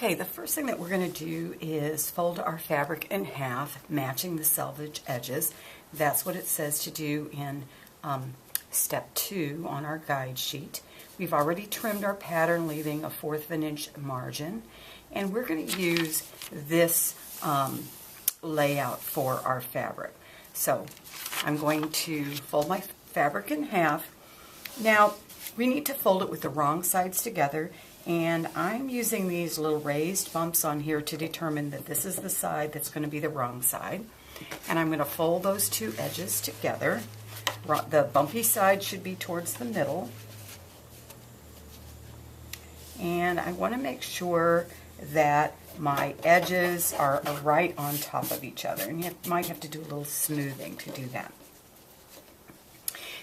Okay, the first thing that we're going to do is fold our fabric in half, matching the selvage edges. That's what it says to do in step 2 on our guide sheet. We've already trimmed our pattern, leaving a 1/4 of an inch margin, and we're going to use this layout for our fabric. So I'm going to fold my fabric in half. Now, we need to fold it with the wrong sides together, and I'm using these little raised bumps on here to determine that this is the side that's going to be the wrong side. And I'm going to fold those two edges together. The bumpy side should be towards the middle. And I want to make sure that my edges are right on top of each other. And you might have to do a little smoothing to do that.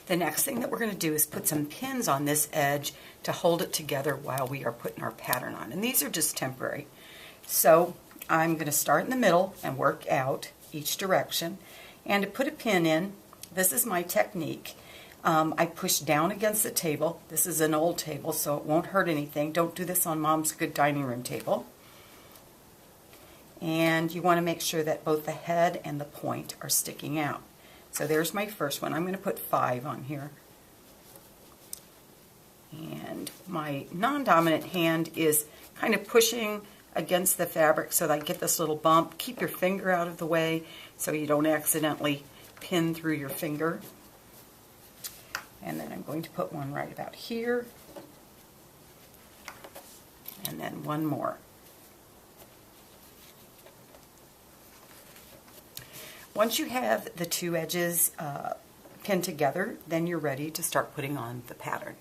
The next thing that we're going to do is put some pins on this edge to hold it together while we are putting our pattern on. And these are just temporary. So I'm going to start in the middle and work out each direction. And to put a pin in, this is my technique. I push down against the table. This is an old table, so it won't hurt anything. Don't do this on Mom's good dining room table. And you want to make sure that both the head and the point are sticking out. So there's my first one. I'm going to put 5 on here. And my non-dominant hand is kind of pushing against the fabric so that I get this little bump. Keep your finger out of the way so you don't accidentally pin through your finger. And then I'm going to put one right about here. And then one more. Once you have the two edges pinned together, then you're ready to start putting on the pattern.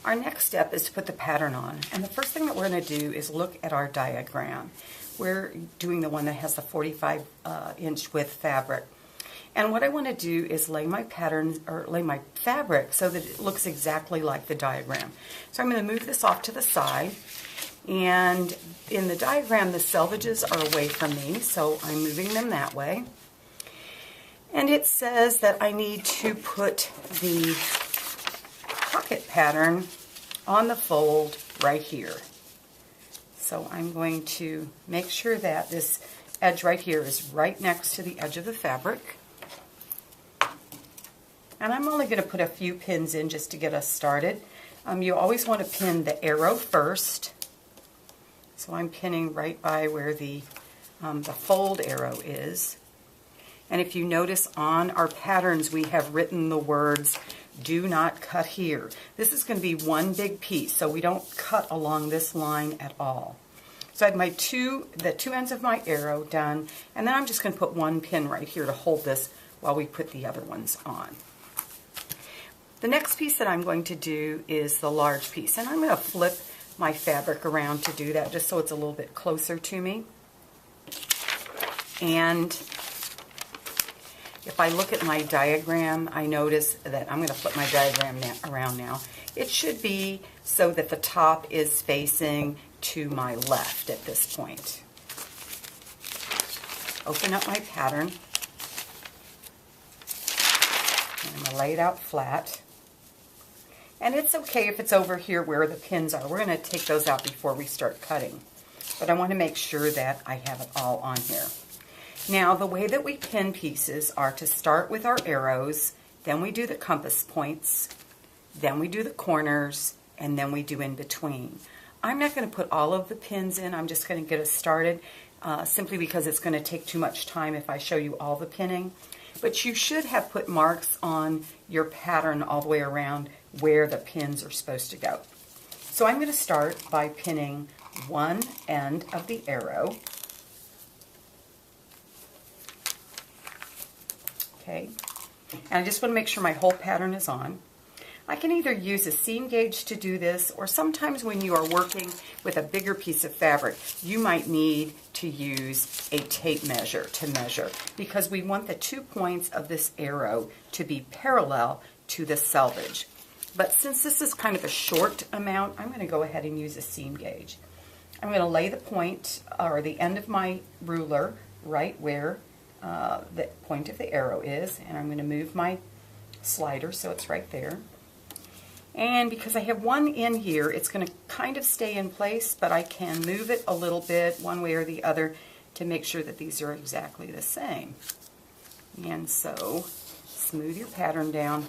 Our next step is to put the pattern on, and the first thing that we're going to do is look at our diagram. We're doing the one that has the 45 inch width fabric. And what I want to do is lay my pattern, or lay my fabric so that it looks exactly like the diagram. So I'm going to move this off to the side, and in the diagram the selvages are away from me, so I'm moving them that way. And it says that I need to put the pocket pattern on the fold right here. So I'm going to make sure that this edge right here is right next to the edge of the fabric. And I'm only going to put a few pins in just to get us started. You always want to pin the arrow first. So I'm pinning right by where the fold arrow is. And if you notice on our patterns we have written the words, "Do not cut here." This is going to be one big piece, so we don't cut along this line at all. So I have the two ends of my arrow done, and then I'm just going to put one pin right here to hold this while we put the other ones on. The next piece that I'm going to do is the large piece, and I'm going to flip my fabric around to do that just so it's a little bit closer to me. And if I look at my diagram, I notice that I'm going to flip my diagram around now. It should be so that the top is facing to my left at this point. Open up my pattern. And I'm going to lay it out flat. And it's okay if it's over here where the pins are. We're going to take those out before we start cutting. But I want to make sure that I have it all on here. Now, the way that we pin pieces are to start with our arrows, then we do the compass points, then we do the corners, and then we do in between. I'm not going to put all of the pins in. I'm just going to get us started simply because it's going to take too much time if I show you all the pinning. But you should have put marks on your pattern all the way around where the pins are supposed to go. So I'm going to start by pinning one end of the arrow. Okay, and I just want to make sure my whole pattern is on. I can either use a seam gauge to do this, or sometimes when you are working with a bigger piece of fabric, you might need to use a tape measure to measure, because we want the 2 points of this arrow to be parallel to the selvage. But since this is kind of a short amount, I'm going to go ahead and use a seam gauge. I'm going to lay the point, or the end of my ruler, right where the point of the arrow is, and I'm going to move my slider so it's right there. And because I have one in here, it's going to kind of stay in place, but I can move it a little bit one way or the other to make sure that these are exactly the same. And so smooth your pattern down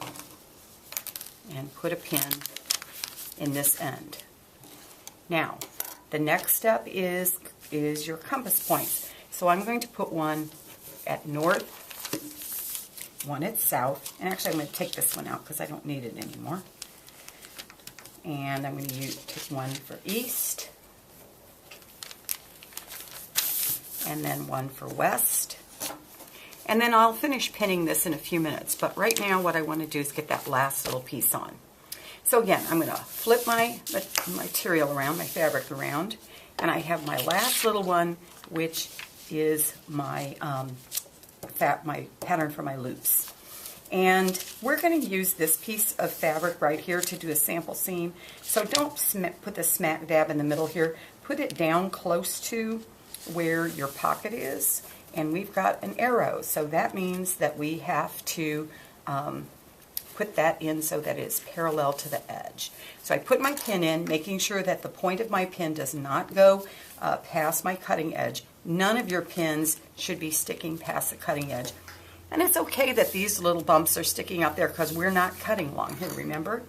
and put a pin in this end. Now, the next step is your compass points. So I'm going to put one at north, one at south, and actually I'm going to take this one out because I don't need it anymore. And I'm going to take one for east, and then one for west. And then I'll finish pinning this in a few minutes, but right now what I want to do is get that last little piece on. So again, I'm going to flip my material around, my fabric around, and I have my last little one, which is my, my pattern for my loops. And we're going to use this piece of fabric right here to do a sample seam. So don't put the smack dab in the middle here. Put it down close to where your pocket is. And we've got an arrow. So that means that we have to put that in so that it's parallel to the edge. So I put my pin in, making sure that the point of my pin does not go past my cutting edge. None of your pins should be sticking past the cutting edge. And it's okay that these little bumps are sticking out there because we're not cutting along here, remember?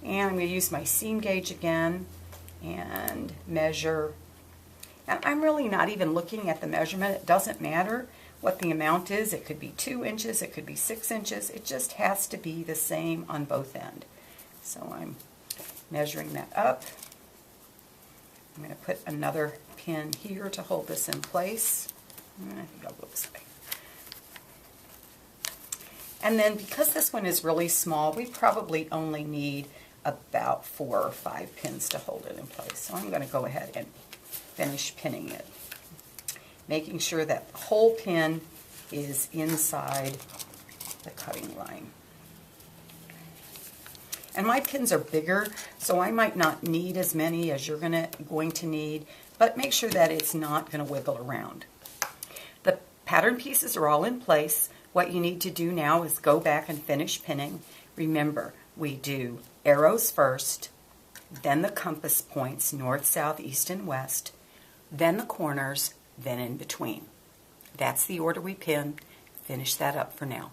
And I'm going to use my seam gauge again and measure. And I'm really not even looking at the measurement. It doesn't matter what the amount is. It could be 2 inches, it could be 6 inches. It just has to be the same on both ends. So I'm measuring that up. I'm going to put another pin here to hold this in place. I think I'll go this way. And then because this one is really small, we probably only need about 4 or 5 pins to hold it in place. So I'm going to go ahead and finish pinning it, making sure that the whole pin is inside the cutting line. And my pins are bigger, so I might not need as many as you're going to need, but make sure that it's not going to wiggle around. The pattern pieces are all in place. What you need to do now is go back and finish pinning. Remember, we do arrows first, then the compass points, north, south, east, and west, then the corners, then in between. That's the order we pin. Finish that up for now.